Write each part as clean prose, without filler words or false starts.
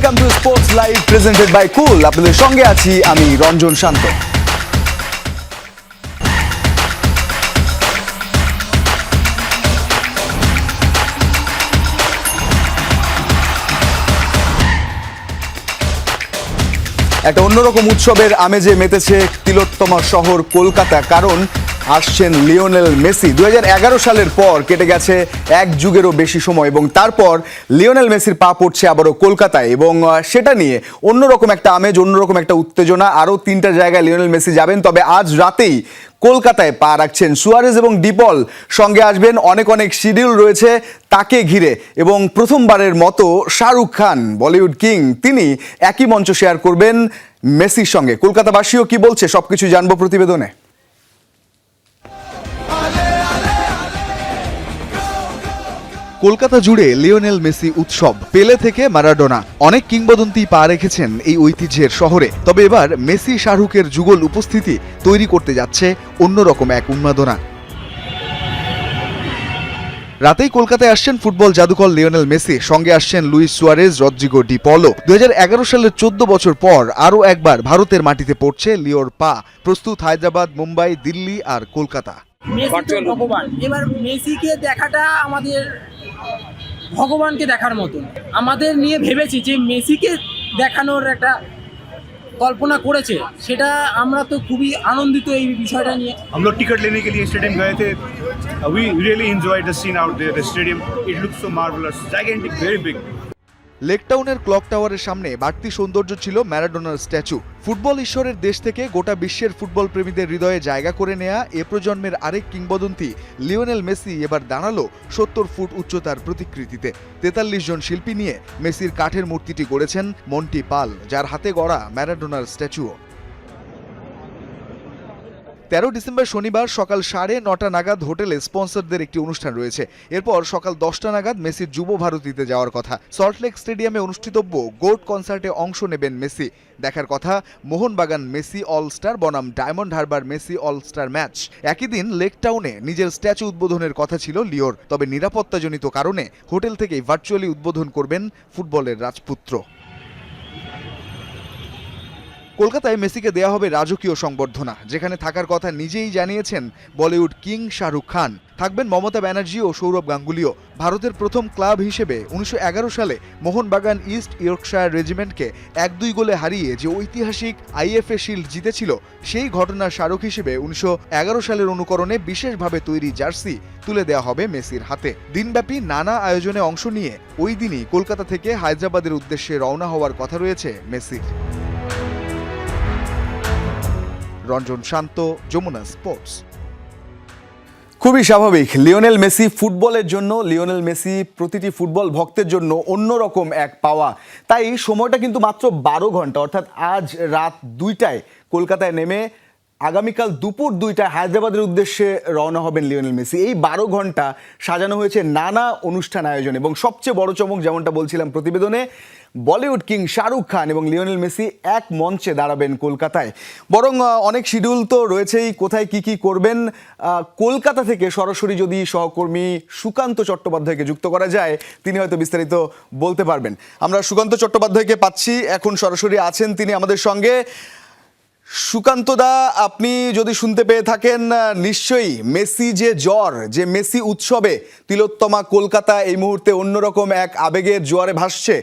Welcome to sports live presented by cool. আপনাদের সঙ্গে আছি আমি রঞ্জন শান্ত। একটা অন্যরকম উৎসবের আমেজে মেতেছে তিলোত্তমা শহর কলকাতা, কারণ আসছেন লিওনেল মেসি। 2011 সালের পর কেটে গেছে এক যুগেরও বেশি সময় এবং তারপর লিওনেল মেসির পা পড়ছে আবারও কলকাতায়, এবং সেটা নিয়ে অন্যরকম একটা আমেজ, অন্যরকম একটা উত্তেজনা। আরও 3টা জায়গায় লিওনেল মেসি যাবেন, তবে আজ রাতেই কলকাতায় পা রাখছেন। সুয়ারেজ এবং ডিপল সঙ্গে আসবেন, অনেক অনেক শিডিউল রয়েছে তাকে ঘিরে, এবং প্রথমবারের মতো শাহরুখ খান, বলিউড কিং, তিনি একই মঞ্চ শেয়ার করবেন মেসির সঙ্গে। কলকাতাবাসীও কি বলছে সবকিছু জানবো প্রতিবেদনে। কলকাতা জুড়ে লিওনেল মেসি উৎসব, পেলে থেকে ম্যারাডোনা, অনেক কিংবদন্তি পা রেখেছেন এই ঐতিহ্যের শহরে। তবে এবার মেসি শাহরুখের যুগল উপস্থিতি তৈরি করতে যাচ্ছে অন্যরকম এক উন্মাদনা। রাতেই কলকাতায় আসছেন ফুটবল জাদুকর লিওনেল মেসি, সঙ্গে আসছেন লুইস সুয়ারেজ, রদ্রিগো ডি পলো। 2011 সালের 14 বছর পর আরও একবার ভারতের মাটিতে পড়ছে লিওর পা। প্রস্তুত হায়দ্রাবাদ, মুম্বাই, দিল্লি আর কলকাতা। ভগবান, এবার মেসিকে দেখাটা আমাদের ভগবানকে দেখার মতন। আমাদের নিয়ে ভেবেছি যে মেসিকে দেখানোর একটা কল্পনা করেছে, সেটা আমরা তো খুবই আনন্দিত এই বিষয়টা নিয়ে। हम लोग टिकट लेने के लिए स्टेडियम गए थे। We really enjoyed the scene out there. The stadium, it looks so marvelous, gigantic, very big. Lake টাউনের ক্লক টাওয়ারের সামনে বাড়তি সৌন্দর্য ছিল ম্যারাডোনার স্ট্যাচু। ফুটবল ঈশ্বরের দেশ থেকে গোটা বিশ্বের ফুটবল প্রেমীদের হৃদয়ে জায়গা করে নেয়া এ প্রজন্মের আরেক কিংবদন্তি লিওনেল মেসি এবার দাঁড়ালো 70 ফুট উচ্চতার প্রতিকৃতিতে। 43 জন শিল্পী নিয়ে মেসির কাঠের মূর্তিটি গড়েছেন মন্টি পাল, যার হাতে গড়া ম্যারাডোনার স্ট্যাচুও। 13 ডিসেম্বর শনিবার সকাল 9:30 নাগাদ হোটেলে স্পন্সরদের একটি অনুষ্ঠান রয়েছে। এরপর সকাল 10টা নাগাদ মেসির যুব ভারতীতে যাওয়ার কথা। সল্টলেক স্টেডিয়ামে অনুষ্ঠিতব্য গোট কনসার্টে অংশ নেবেন মেসি। দেখার কথা মোহনবাগান মেসি অল স্টার বনাম diamond Harbour Messi all star match. একই দিন লেক টাউনে নিজের স্ট্যাচু উদ্বোধনের কথা ছিল লিওর, তবে নিরাপত্তাজনিত কারণে হোটেল থেকেই ভার্চুয়ালি উদ্বোধন করবেন ফুটবলের রাজপুত্র। কলকাতায় মেসিকে দেয়া হবে রাজকীয় সংবর্ধনা, যেখানে থাকার কথা নিজেই জানিয়েছেন বলিউড কিং শাহরুখ খান। থাকবেন মমতা ব্যানার্জি ও সৌরভ গাঙ্গুলিও। ভারতের প্রথম ক্লাব হিসেবে 1911 সালে মোহনবাগান ইস্ট ইয়র্কশায়ার রেজিমেন্টকে 1-2 গোলে হারিয়ে যে ঐতিহাসিক আইএফএ শিল্ড জিতেছিল, সেই ঘটনার স্মারক হিসেবে 1911 সালের অনুকরণে বিশেষভাবে তৈরি জার্সি তুলে দেওয়া হবে মেসির হাতে। দিনব্যাপী নানা আয়োজনে অংশ নিয়ে ওই দিনই কলকাতা থেকে হায়দ্রাবাদের উদ্দেশ্যে রওনা হওয়ার কথা রয়েছে মেসির। রঞ্জন শান্ত, যমুনা স্পোর্টস। খুবই স্বাভাবিক, লিওনেল মেসি ফুটবলের জন্য, লিওনেল মেসি প্রতিটি ফুটবল ভক্তের জন্য অন্যরকম এক পাওয়া। তাই সময়টা কিন্তু মাত্র 12 ঘন্টা, অর্থাৎ আজ রাত 2টায় কলকাতায় নেমে আগামীকাল দুপুর 2টায় হায়দ্রাবাদের উদ্দেশ্যে রওনা হবেন লিওনেল মেসি। এই 12 ঘন্টা সাজানো হয়েছে নানা অনুষ্ঠান আয়োজন, এবং সবচেয়ে বড় চমক, যেমনটা বলছিলাম প্রতিবেদনে, বলিউড কিং শাহরুখ খান এবং লিওনেল মেসি এক মঞ্চে দাঁড়াবেন কলকাতায়। বরং অনেক শিডিউল তো রয়েছেই, কোথায় কি কি করবেন। কলকাতা থেকে সরাসরি যদি সহকর্মী সুকান্ত চট্টোপাধ্যায়কে যুক্ত করা যায়, তিনি হয়তো বিস্তারিত বলতে পারবেন। আমরা সুকান্ত চট্টোপাধ্যায়কে পাচ্ছি, এখন সরাসরি আছেন তিনি আমাদের সঙ্গে। সুকান্তদা, আপনি যদি শুনতে পেয়ে থাকেন, নিশ্চয়ই মেসি যে জ্বর, যে মেসি উৎসবে তিলোত্তমা কলকাতা এই মুহূর্তে অন্যরকম এক আবেগের জোয়ারে ভাসছে,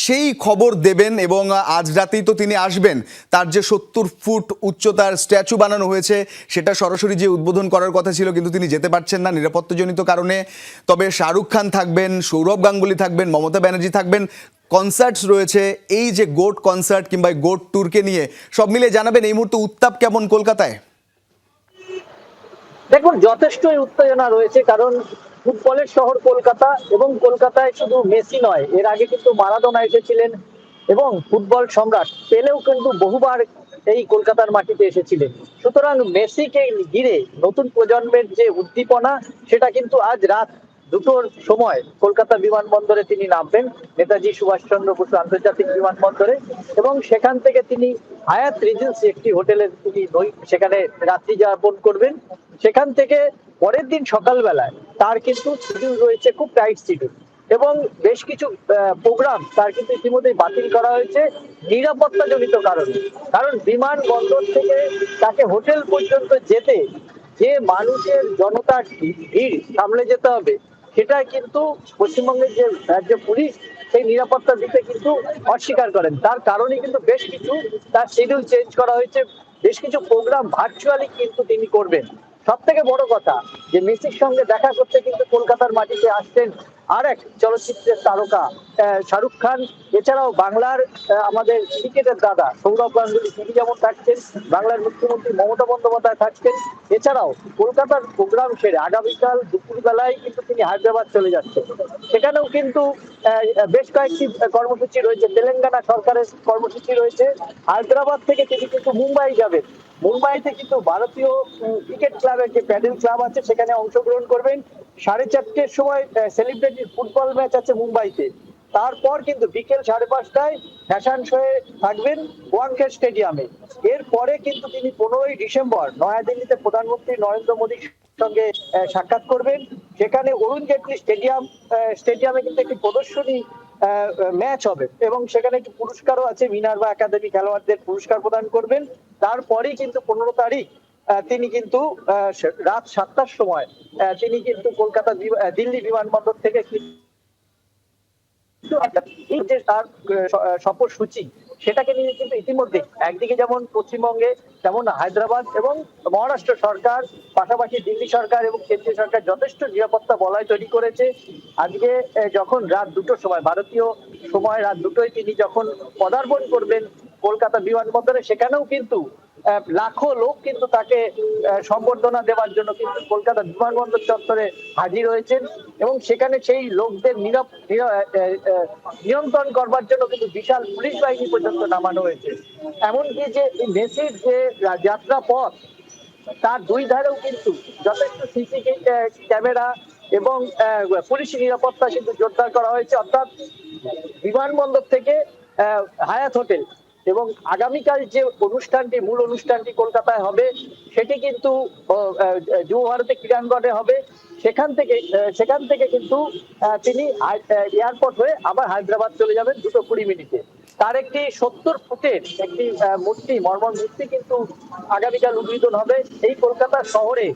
সেই খবর দেবেন, এবং আজ রাতেই তো তিনি আসবেন। তার যে 70 ফুট উচ্চতার স্ট্যাচু বানানো হয়েছে, সেটা সরাসরি যে উদ্বোধন করার কথা ছিল, কিন্তু তিনি যেতে পারছেন না নিরাপত্তাজনিত কারণে। তবে শাহরুখ খান থাকবেন, সৌরভ গাঙ্গুলি থাকবেন, মমতা ব্যানার্জি থাকবেন, কনসার্টস রয়েছে। এই যে গোট কনসার্ট কিংবা গোট ট্যুরকে নিয়ে সব মিলে জানাবেন এই মুহূর্তে উত্তাপ কেমন কলকাতায়? দেখুন, যথেষ্টই উত্তেজনা রয়েছে, কারণ ফুটবলের শহর কলকাতা, এবং কলকাতায় শুধু মেসি নয়, এর আগে কিন্তু মারাদোনা এসেছিলেন, এবং ফুটবল সম্রাট পেলেও কিন্তু বহুবার এই কলকাতার মাটিতে এসেছিলেন। সুতরাং মেসিকে ঘিরে নতুন প্রজন্মের যে উদ্দীপনা, সেটা কিন্তু আজ রাত 2টোর সময় কলকাতা বিমানবন্দরে তিনি নামবেন, নেতাজি সুভাষচন্দ্র বসু আন্তর্জাতিক বিমানবন্দরে, এবং সেখান থেকে তিনি হায়াত রিজেন্সি একটি হোটেলে তিনি সেখানে রাত্রি যাপন করবেন। সেখান থেকে পরের দিন সকালবেলায় তার কিন্তু শিডিউল রয়েছে, খুব টাইট শিডিউল, এবং বেশ কিছু প্রোগ্রাম তার কিন্তু ইতিমধ্যেই বাতিল করা হয়েছে নিরাপত্তাজনিত কারণে। কারণ বিমানবন্দর থেকে তাকে হোটেল পর্যন্ত যেতে যে মানুষের জনতার ভিড় সামলে যেতে হবে, সেটা কিন্তু পশ্চিমবঙ্গের যে রাজ্য পুলিশ সেই নিরাপত্তা দিতে কিন্তু অস্বীকার করেন। তার কারণে কিন্তু বেশ কিছু তার শিডিউল চেঞ্জ করা হয়েছে, বেশ কিছু প্রোগ্রাম ভার্চুয়ালি কিন্তু তিনি করবেন। সব থেকে বড় কথা যে মেসির সঙ্গে দেখা করতে কিন্তু কলকাতার মাটিতে আসছেন আর এক চলচ্চিত্রের তারকা শাহরুখ খান। এছাড়াও বাংলার আমাদের ক্রিকেটের দাদা সৌরভ গাঙ্গুলি তিনি যেমন থাকছেন, বাংলার মুখ্যমন্ত্রী মমতা বন্দ্যোপাধ্যায় থাকছেন। এছাড়াও কলকাতার প্রোগ্রাম সেরে আগামীকাল দুপুরবেলায় কিন্তু তিনি হায়দ্রাবাদ চলে যাচ্ছেন। সেখানেও কিন্তু বেশ কয়েকটি কর্মসূচি রয়েছে, তেলেঙ্গানা সরকারের কর্মসূচি রয়েছে। হায়দ্রাবাদ থেকে তিনি কিন্তু মুম্বাই যাবেন। মুম্বাইতে কিন্তু ভারতীয় ক্রিকেট ক্লাবের যে প্যাডেল ক্লাব আছে সেখানে অংশগ্রহণ করবেন। 4:30 সময় সেলিব্রিটি ফুটবল ম্যাচ আছে মুম্বাইতে। তারপর কিন্তু বিকেল 5:30টায় ফ্যাশন শোয়ে থাকবেন ওয়াংখেড়ে স্টেডিয়ামে। এরপরে কিন্তু তিনি 15ই ডিসেম্বর নয়াদিল্লিতে প্রধানমন্ত্রী নরেন্দ্র মোদীর সঙ্গে সাক্ষাৎ করবেন। সেখানে অরুণ জেটলি স্টেডিয়ামে কিন্তু একটি প্রদর্শনী ম্যাচ হবে এবং সেখানে একটি পুরস্কারও আছে, মিনার্ভা একাডেমি খেলোয়াড়দের পুরস্কার প্রদান করবেন। তারপরেই কিন্তু 15 তারিখ তিনি কিন্তু রাত 7টার সময় তিনি কিন্তু দিল্লি বিমানবন্দর থেকে এই যে তার সফরসূচি সেটাকে নিয়ে কিন্তু ইতিমধ্যে একদিকে যেমন পশ্চিমবঙ্গে তেমন হায়দ্রাবাদ এবং মহারাষ্ট্র সরকার, পাশাপাশি দিল্লি সরকার এবং কেন্দ্রীয় সরকার যথেষ্ট নিরাপত্তা বলয় তৈরি করেছে। আজকে যখন রাত 2টোর সময়, ভারতীয় সময় রাত 2টোয় তিনি যখন পদার্পণ করবেন কলকাতা বিমানবন্দরে, সেখানেও কিন্তু লাখো লোক কিন্তু তাকে সম্বর্ধনা দেওয়ার জন্য কিন্তু কলকাতা বিমানবন্দর চত্বরে হাজির হয়েছেন এবং সেখানে সেই লোকদের নিয়ন্ত্রণ করবার জন্য কিন্তু বিশাল পুলিশ বাহিনী পর্যন্ত নামানো হয়েছে। এমনকি যে মেসির যে যাত্রা পথ তার দুই ধারেও কিন্তু যথেষ্ট সিসি ক্যামেরা এবং পুলিশি নিরাপত্তা কিন্তু জোরদার করা হয়েছে। অর্থাৎ বিমানবন্দর থেকে হায়াত হোটেল এবং আগামীকাল যে অনুষ্ঠানটি, মূল অনুষ্ঠানটি কলকাতায় হবে, সেটি কিন্তু যুব ভারতী ক্রীড়াঙ্গনে হবে। সেখান থেকে কিন্তু তিনি এয়ারপোর্ট হয়ে আবার হায়দ্রাবাদ চলে যাবেন 2:20 তার একটি 70 ফুটের একটি মূর্তি, মর্মর মূর্তি কিন্তু আগামীকাল উদ্বোধন হবে এই কলকাতা শহরে।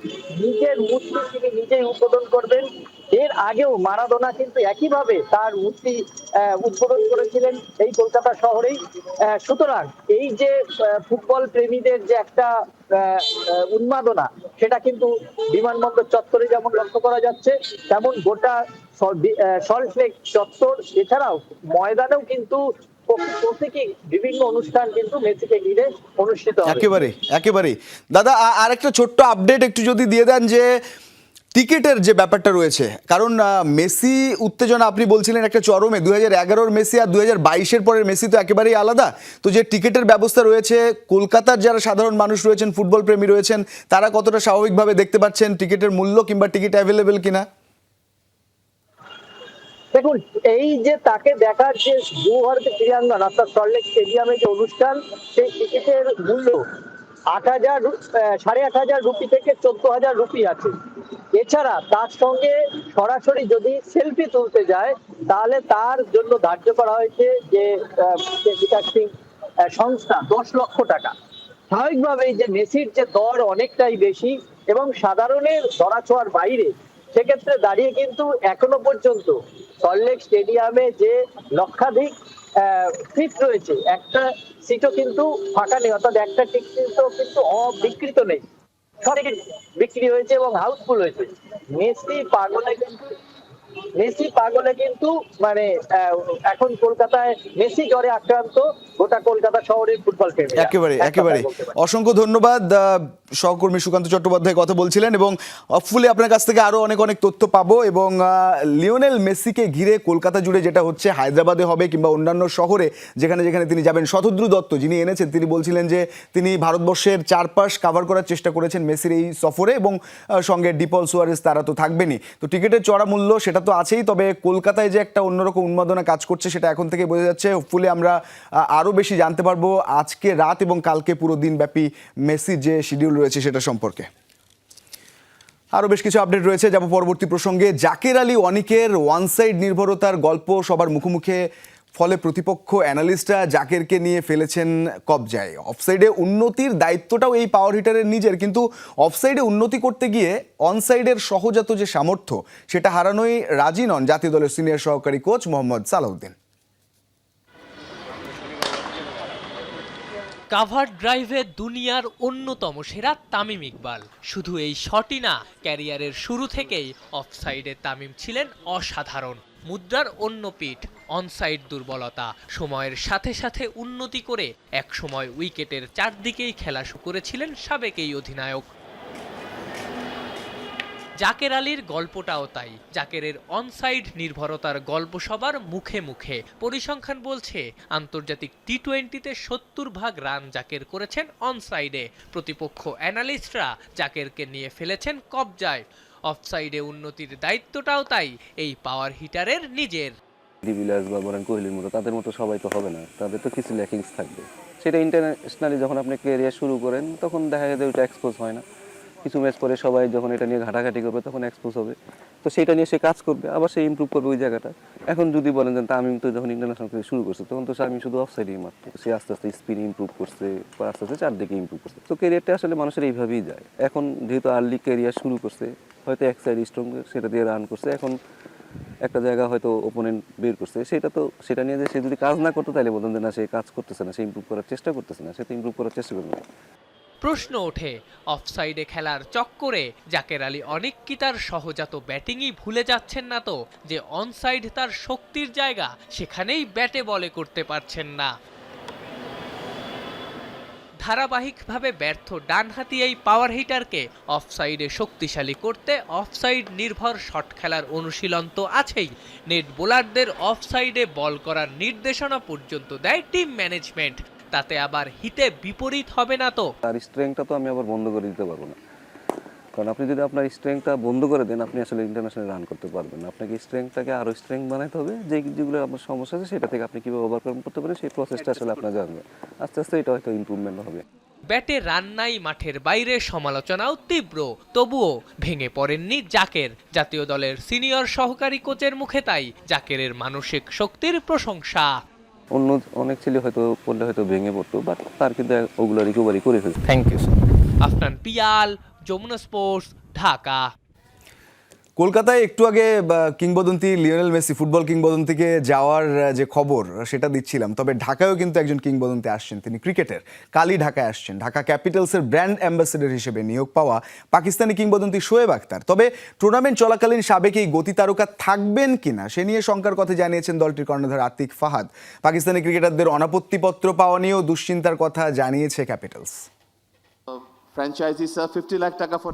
নিজের মূর্তি তিনি নিজেই উদ্বোধন করবেন। এর আগেও মারাদোনা কিন্তু একইভাবে তার মূর্তি উদ্বোধন করেছিলেন এই কলকাতা শহরেই। সুতরাং এই যে ফুটবল প্রেমীদের যে একটা উন্মাদনা, সেটা কিন্তু বিমানবন্দর চত্বরে যেমন লক্ষ্য করা যাচ্ছে, তেমন গোটা সল্টলেক চত্বর এছাড়াও ময়দানেও কিন্তু প্রতীকী বিভিন্ন অনুষ্ঠান কিন্তু মেসিকে ঘিরে অনুষ্ঠিত হবে। একেবারে দাদা, আরেকটা ছোট্ট আপডেট একটু যদি দিয়ে দেন যে টিকিটের যে ব্যাপারটা রয়েছে, কারণ মেসি উত্তেজনা আপনি বলছিলেন একটা চরমে, 2011-র মেসি আর 2022-এর পরের মেসি তো একেবারেই আলাদা। তো যে টিকিটের ব্যবস্থা রয়েছে, কলকাতার যারা সাধারণ মানুষ রয়েছেন, ফুটবল প্রেমী রয়েছেন, তারা কতটা স্বাভাবিকভাবে দেখতে পাচ্ছেন টিকিটের মূল্য কিংবা টিকিট অ্যাভেলেবেল কিনা? দেখুন, এই যে তাকে দেখার যে যুব ভারতী ক্রীড়াঙ্গন অর্থাৎ সল্টলেক স্টেডিয়ামে যে অনুষ্ঠান, সেই টিকিটের মূল্য 8,500 রুপি থেকে 14,000 রুপি আছে। এছাড়া তার সঙ্গে সরাসরি যদি সেলফি তুলতে যায় তাহলে তার জন্য ধার্য করা হয়েছে যে সংস্থা 10 লক্ষ টাকা। স্বাভাবিকভাবেই যে মেসির যে দর অনেকটাই বেশি এবং সাধারণের ধরাছোঁয়ার বাইরে, সেক্ষেত্রে দাঁড়িয়ে কিন্তু এখনো পর্যন্ত সল্টলেক স্টেডিয়ামে যে লক্ষাধিক সিট রয়েছে, একটা সিটও কিন্তু ফাঁকা নেই, অর্থাৎ একটা টিকিটও কিন্তু অবিকৃত নেই, সব বিক্রি হয়েছে এবং হাউসফুল হয়েছে। মেসি পাগলে কিন্তু মানে এখন কলকাতায় মেসি জ্বরে আক্রান্ত গোটা কলকাতা শহরের ফুটবল প্রেমী। একেবারে অসংখ্য ধন্যবাদ। সহকর্মী সুকান্ত চট্টোপাধ্যায় কথা বলছিলেন এবং হপফুলি আপনার কাছ থেকে আরো অনেক তথ্য পাবো। এবং লিওনেল মেসিকে ঘিরে কলকাতা জুড়ে যেটা হচ্ছে, হায়দ্রাবাদে হবে কিংবা অন্যান্য শহরে যেখানে যেখানে তিনি যাবেন, শতদ্রু দত্ত যিনি এনেছেন তিনি বলছিলেন যে তিনি ভারতবর্ষের চারপাশ কাভার করার চেষ্টা করেছেন মেসির এই সফরে, এবং সঙ্গে ডিপল সুয়ারেজ তারা তো থাকবেনই। তো টিকিটের চড়া মূল্য সেটা তো আছেই, তবে কলকাতায় যে একটা অন্যরকম উন্মাদনা কাজ করছে সেটা এখন থেকে বোঝা যাচ্ছে। হপফুলি আমরা আরও বেশি জানতে পারবো আজকে রাত এবং কালকে পুরো দিনব্যাপী মেসির যে শিডিউল রয়েছে সেটা সম্পর্কে। আরও বেশ কিছু আপডেট রয়েছে, যাব পরবর্তী প্রসঙ্গে। জাকের আলী অনিকের ওয়ান সাইড নির্ভরতার গল্প সবার মুখোমুখে, ফলে প্রতিপক্ষ অ্যানালিস্টরা জাকেরকে নিয়ে ফেলেছেন কবজায়। অফসাইডে উন্নতির দায়িত্বটাও এই পাওয়ার হিটারের নিজের, কিন্তু অফসাইডে উন্নতি করতে গিয়ে অনসাইডের সহজাত যে সামর্থ্য সেটা হারানোই রাজি নন জাতীয় দলের সিনিয়র সহকারী কোচ মোহাম্মদ সালাউদ্দিন। কাভার ড্রাইভে দুনিয়ার অন্যতম সেরা তামিম ইকবাল। শুধু এই শটই না, ক্যারিয়ারের শুরু থেকেই অফসাইডে তামিম ছিলেন অসাধারণ। মুদ্রার অন্য পিঠ অনসাইড দুর্বলতা, সময়ের সাথে সাথে উন্নতি করে একসময় উইকেটের চারদিকেই খেলা শুরু করেছিলেন সাবেক এই অধিনায়ক। জাকের আলীর গল্পটাও তাই। জাকেরের অনসাইড নির্ভরতার গল্প সবার মুখে মুখে। পরিসংখ্যান বলছে আন্তর্জাতিক টি-20তে 70% রান জাকের করেছেন অনসাইডে। প্রতিপক্ষ অ্যানালিস্টরা জাকেরকে নিয়ে ফেলেছেন কবজায়। অফসাইডে উন্নতির দায়িত্বটাও তাই এই পাওয়ার হিটারের নিজের। ডিভিলিয়ার্স বা বলেন কোহলির মতো তাদের মতো সবাই তো হবে না, তাদের তো কিছু ল্যাকিংস থাকবে। সেটা ইন্টারন্যাশনালি যখন আপনি ক্যারিয়ার শুরু করেন তখন দেখা যায় ওইটা এক্সপোজ হয় না। কিছু ম্যাচ পরে সবাই যখন এটা নিয়ে ঘাটাঘাটি করবে তখন এক্সপোজ হবে, তো সেটা নিয়ে সে কাজ করবে, আবার সে ইমপ্রুভ করবে ওই জায়গাটা। এখন যদি বলেন যে তামিম তো যখন ইন্টারন্যাশনাল ক্রিকেট শুরু করছে তখন তো তামিম শুধু অফসাইডেই মারতো, সে আস্তে আস্তে স্পিন ইমপ্রুভ করছে, আস্তে আস্তে চারদিকে ইমপ্রুভ করছে। তো ক্যারিয়ারটা আসলে মানুষের এইভাবেই যায়। এখন যেহেতু আর্লি ক্যারিয়ার শুরু করছে, হয়তো এক সাইড স্ট্রং সেটা দিয়ে রান করছে, এখন একটা জায়গা হয়তো ওপোনেন্ট বের করছে, সেটা নিয়ে যে সে যদি কাজ না করতো তাহলে বলতেন যে না সে কাজ করতেছে না, সে ইমপ্রুভ করার চেষ্টা করতেছে না, সে তো ইমপ্রুভ করার চেষ্টা করবে। প্রশ্ন ওঠে, অফসাইডে খেলার চক্করে জাকের আলী অনেক কি তার সহজাত ব্যাটিংই ভুলে যাচ্ছেন না তো, যে অনসাইড তার শক্তির জায়গা, সেখানেই ব্যাটে বলে করতে পারছেন না। ধারাবাহিকভাবে ব্যর্থ ডানহাতি এই পাওয়ার হিটারকে অফসাইডে শক্তিশালী করতে অফসাইড নির্ভর শট খেলার অনুশীলন তো আছেই, নেট বোলারদের অফসাইডে বল করার নির্দেশনা পর্যন্ত দেয় টিম ম্যানেজমেন্ট। তাতে আবার হিতে বিপরীত হবে না তো? তার স্ট্রেংথটা তো আমি আবার বন্ধ করে দিতে পারবো না, কারণ আপনি যদি আপনার স্ট্রেংথটা বন্ধ করে দেন আপনি আসলে ইন্টারন্যাশনাল রান করতে পারবেন না। আপনাকে স্ট্রেংথটাকে আরও স্ট্রেংথ বানাতে হবে, যেগুলো আপনার সমস্যা আছে সেটা থেকে আপনি কীভাবে ওভারকাম করতে পারেন সেই প্রসেসটা আসলে আপনার জানবে। আস্তে আস্তে এটা হয়তো ইমপ্রুভমেন্ট হবে। ব্যাটে রান নাই, মাঠের বাইরে সমালোচনাও তীব্র, তবুও ভেঙে পড়েননি জাকের। জাতীয় দলের সিনিয়র সহকারী কোচের মুখে তাই জাকেরের মানসিক শক্তির প্রশংসা। অন্য অনেক ছেলে হয়তো করলে হয়তো ভেঙে পড়তো, বাট তার কিন্তু ওগুলো রিকভারি করে ফেলছে। Thank you. Afnan Piyal, Jamuna sports, Dhaka. কলকাতায় একটু আগে কিংবদন্তি লিওনেল মেসি, ফুটবল কিংবদন্তিকে যাওয়ার যে খবর সেটা দিচ্ছিলাম, তবে ঢাকায়ও কিন্তু একজন কিংবদন্তি আসছেন। তিনি ক্রিকেটের কালই ঢাকায় আসছেন। ঢাকা ক্যাপিটালসের ব্র্যান্ড অ্যাম্বাসেডর হিসেবে নিয়োগ পাওয়া পাকিস্তানি কিংবদন্তি শোয়েব আখতার। তবে টুর্নামেন্ট চলাকালীন সাবেক এই গতি তারকা থাকবেন কিনা সে নিয়ে শঙ্কার কথা জানিয়েছেন দলটির কর্ণধার আতিক ফাহাদ। পাকিস্তানি ক্রিকেটারদের অনাপত্তিপত্র পাওয়া নিয়েও দুশ্চিন্তার কথা জানিয়েছে ক্যাপিটালস।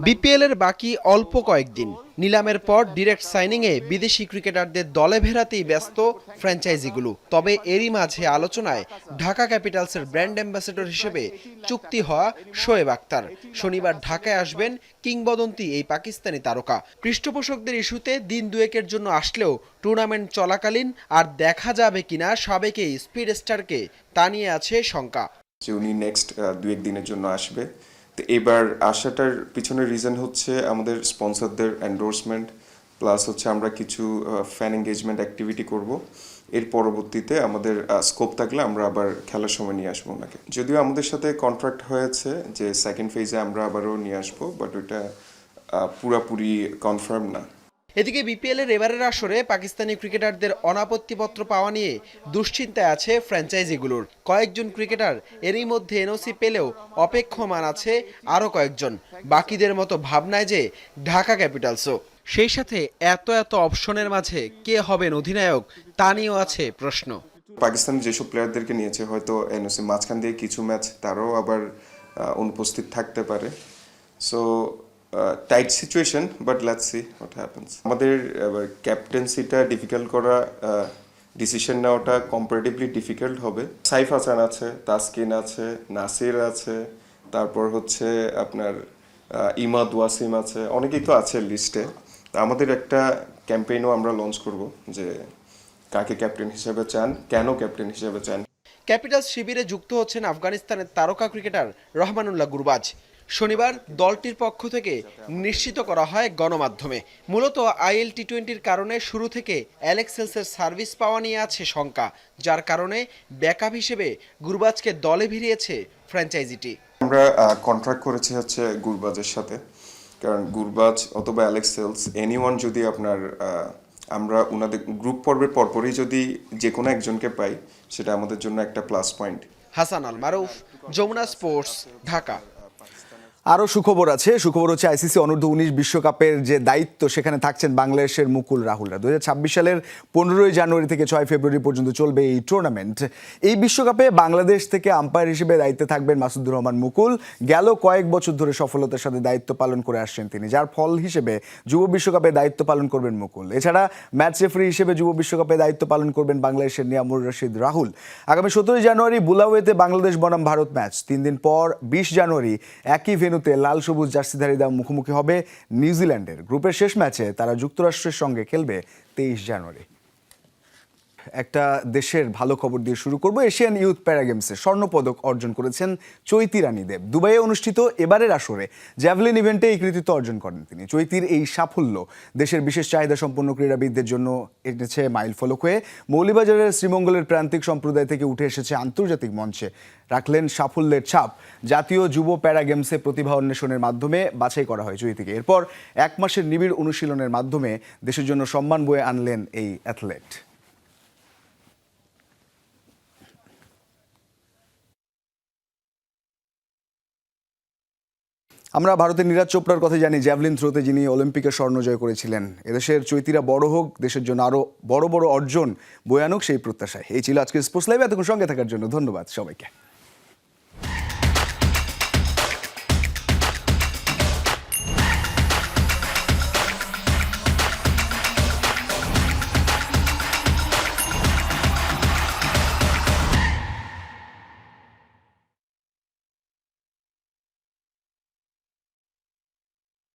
বিপিএল এর বাকি অল্প কয়েকদিন, নিলামের পর ডিরেক্ট সাইনিংয়ে বিদেশি ক্রিকেটারদের দলে ভেড়াতেই ব্যস্ত ফ্র্যাঞ্চাইজিগুলো। তবে এরই মাঝে আলোচনায় ঢাকা ক্যাপিটালসের ব্র্যান্ড অ্যাম্বাসেডর হিসেবে চুক্তি হওয়া শোয়েব আখতার। শনিবার ঢাকায় আসবেন কিংবদন্তি এই পাকিস্তানি তারকা। পৃষ্ঠপোষকদের ইস্যুতে দিন দুয়েকের জন্য আসলেও টুর্নামেন্ট চলাকালীন আর দেখা যাবে কিনা সাবেক এই স্পিড স্টারকে তা নিয়ে আছে শঙ্কা। উনি নেক্সট 2-1 দিনের জন্য আসবে। তো এবার আসাটার পিছনের রিজন হচ্ছে আমাদের স্পন্সরদের এন্ডোর্সমেন্ট, প্লাস হচ্ছে আমরা কিছু ফ্যান এঙ্গেজমেন্ট অ্যাক্টিভিটি করব। এর পরবর্তীতে আমাদের স্কোপ থাকলে আমরা আবার খেলার সময় নিয়ে আসবো ওনাকে। যদিও আমাদের সাথে কন্ট্রাক্ট হয়েছে যে সেকেন্ড ফেজে আমরা আবারও নিয়ে আসবো, বাট ওইটা পুরাপুরি কনফার্ম না। এদিকে বিপিএল এর এবারের আসরে পাকিস্তানি ক্রিকেটারদের অনাপত্তিপত্র পাওয়া নিয়ে দুশ্চিন্তায় আছে ফ্র্যাঞ্চাইজিগুলোর। কয়েকজন ক্রিকেটার এরই মধ্যে এনওসি পেলেও অপেক্ষমান আছে আরও কয়েকজন। বাকিদের মতো ভাবনায় যে ঢাকা ক্যাপিটালসও। সেই সাথে এত অপশনের মাঝে কে হবেন অধিনায়ক তা নিয়েও আছে প্রশ্ন। পাকিস্তান যেসব প্লেয়ারদেরকে নিয়েছে হয়তো এনওসি মাঝখান দিয়ে কিছু ম্যাচ তারাও আবার অনুপস্থিত থাকতে পারে। So tight situation, but let's see what happens. আমাদের ক্যাপ্টেন্সিটা ডিফিকাল্ট করা, ডিসিশন নেওয়াটা কম্পারেটিভলি ডিফিকাল্ট হবে। সাইফ হাসান আছে, তাসকিন আছে, নাসির আছে, তারপর হচ্ছে আপনার ইমাদ ওয়াসিম আছে, অনেকেই তো আছে লিস্টে। আমাদের একটা ক্যাম্পেইনও আমরা লঞ্চ করব যে কাকে ক্যাপ্টেন হিসেবে চান, কেন ক্যাপ্টেন হিসেবে চান। ক্যাপিটালস শিবিরে যুক্ত হচ্ছেন আফগানিস্তানের তারকা ক্রিকেটার রহমানুল্লাহ গুরবাজ। শনিবার দলটির পক্ষ থেকে নিশ্চিত করা হয় গণমাধ্যমে। মূলত আইএল টি-20-র কারণে শুরু থেকে অ্যালেক্স হেলসের সার্ভিস পাওয়া নিয়ে আছে শঙ্কা, যার কারণে ব্যাকআপ হিসেবে গুরবাজকে দলে ভিড়িয়েছে ফ্র্যাঞ্চাইজিটি। আমরা কন্ট্রাক্ট করেছি হচ্ছে গুরবাজের সাথে, কারণ গুরবাজ অথবা অ্যালেক্স হেলস এনিওয়ান যদি আপনার আমরা ওনাদের গ্রুপ পর্বের পরপরই যদি যে কোনো একজনকে পাই, সেটা আমাদের জন্য একটা প্লাস পয়েন্ট। হাসান আল মারুফ, যমুনা স্পোর্টস, ঢাকা। আরও সুখবর আছে। সুখবর হচ্ছে আইসিসি অনূর্ধ্ব-19 বিশ্বকাপের যে দায়িত্ব সেখানে থাকছেন বাংলাদেশের মুকুল রাহুলরা। 2026 সালের 15 জানুয়ারি থেকে 6 ফেব্রুয়ারি পর্যন্ত চলবে এই টুর্নামেন্ট। এই বিশ্বকাপে বাংলাদেশ থেকে আম্পায়ার হিসেবে দায়িত্বে থাকবেন মাসুদুর রহমান মুকুল। গেল কয়েক বছর ধরে সফলতার সাথে দায়িত্ব পালন করে আসছেন তিনি, যার ফল হিসেবে যুব বিশ্বকাপে দায়িত্ব পালন করবেন মুকুল। এছাড়া ম্যাচ রেফারি হিসেবে যুব বিশ্বকাপে দায়িত্ব পালন করবেন বাংলাদেশের নিয়ামুর রশিদ রাহুল। আগামী 17 জানুয়ারি বুলাওয়েতে বাংলাদেশ বনাম ভারত ম্যাচ। 3 দিন পর 20 জানুয়ারি একই ভেন্যুতে লাল সবুজ জার্সিধারীরা মুখোমুখি হবে নিউজিল্যান্ডের। গ্রুপের শেষ ম্যাচে তারা যুক্তরাষ্ট্রের সঙ্গে খেলবে 23 জানুয়ারি। একটা দেশের ভালো খবর দিয়ে শুরু করব। এশিয়ান ইউথ প্যারা গেমসে স্বর্ণপদক অর্জন করেছেন চৈতি রানী দেব। দুবাইয়ে অনুষ্ঠিত এবারের আসরে জ্যাভলিন ইভেন্টে এই কৃতিত্ব অর্জন করেন তিনি। চৈতির এই সাফল্য দেশের বিশেষ চাহিদা সম্পন্ন ক্রীড়াবিদদের জন্য এনেছে মাইল ফলক হয়ে। মৌলিবাজারের শ্রীমঙ্গলের প্রান্তিক সম্প্রদায় থেকে উঠে এসেছে আন্তর্জাতিক মঞ্চে, রাখলেন সাফল্যের ছাপ। জাতীয় যুব প্যারা গেমসে প্রতিভা অন্বেষণের মাধ্যমে বাছাই করা হয় চৈতিকে। এরপর 1 মাসের নিবিড় অনুশীলনের মাধ্যমে দেশের জন্য সম্মান বয়ে আনলেন এই অ্যাথলেট। আমরা ভারতের নীরাজ চোপড়ার কথা জানি, জ্যাভলিন থ্রোতে যিনি অলিম্পিকে স্বর্ণ জয় করেছিলেন। এদেশের চৈতিরা বড় হোক, দেশের জন্য আরও বড় বড় অর্জন বয়ে আনুক সেই প্রত্যাশায়। এই ছিল আজকের স্পোর্টস লাইভ। এতক্ষণ সঙ্গে থাকার জন্য ধন্যবাদ সবাইকে।